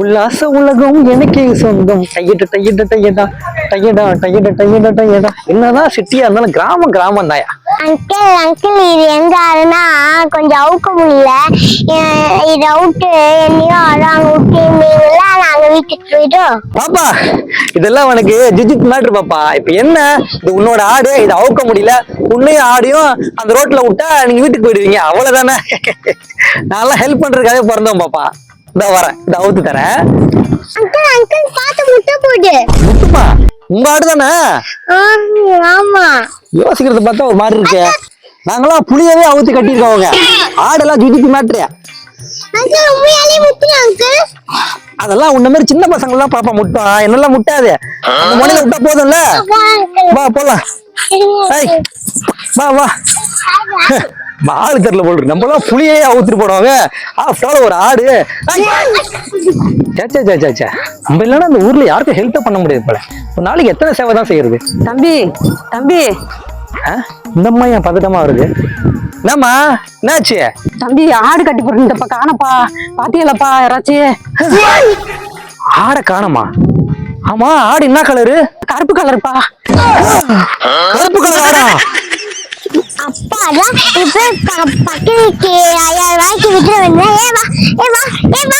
உல்லாச உலகம் எனக்கு சொந்தம். டையடா டையடா டையடா டையடா டையடா டையடா டையடா. என்னதான் சிட்டியா இருந்தாலும் கிராமம் கிராமம் தாயா. அங்கிள் அங்கிள் இது எங்க ஆறுனா கொஞ்சம் அவுக்க முடியல. இது அவுட்டு என்னையும் அறாங்க விட்டுங்களா, நாங்க வீட்டுக்கு போயிட்டோம். பாப்பா இதெல்லாம் உனக்கு ஜிஜித் மேட்ரு பாப்பா. இப்ப என்ன, இது உன்னோட ஆடு, இது அவுக்க முடியல. உன்னையும் ஆடியும் அந்த ரோட்ல விட்டா நீங்க வீட்டுக்கு போயிடுவீங்க, அவ்வளவுதானே. நான் ஹெல்ப் பண்றதுக்காக பிறந்தோம் பாப்பா. இதோ வரேன், இதை அவுத்து தரேன். அங்கிள் அங்கிள் பார்த்து முட்டை போடு. முட்டுமா? உங்க ஆடு தானே? ஆமா. யோசிக்கிறத பார்த்தா ஒரு மாதிரி இருக்கு. நாங்களாம் புளியவே அவுத்து கட்டிருக்கோங்க. ஆடெல்லாம் ஜிஜித் மேட்ரு. அங்கிள் உண்மையாலே முட்டுங்க அங்கிள். அதெல்லாம் உன்ன மாதிரி சின்ன பசங்க எல்லாம் பாப்பா முட்டும், என்னெல்லாம் முட்டாது. அந்த முனையில விட்டா போதும்ல. வா போலாம். வா வா. ஆடு தெரியல போல் நம்மளாம் புளியே அவுத்துட்டு போடுவாங்க. ஒரு ஆடு. நம்ம இல்லைன்னா அந்த ஊர்ல யாருக்கும் ஹெல்ப் பண்ண முடியாது போல. ஒரு நாளைக்கு எத்தனை சேவை தான் செய்யறது? தம்பி தம்பி, இந்த அம்மா ஏன் பதட்டமா வருது? என்னம்மா என்னாச்சு? தம்பி ஆடு கட்டி போட்டுப்பா, காணப்பா. பாத்தியலப்பா யாராச்சும்? ஆடை காணமா? ஆமா, ஆடு என்ன கலரு? கருப்பு கலருப்பா. கருப்பு கலர் ஆடா? அப்பா அதான் இப்ப பக்கத்து 5000 ரூபாய்க்கு விட்டுற வேண்டிய. ஏமா ஏமா ஏமா.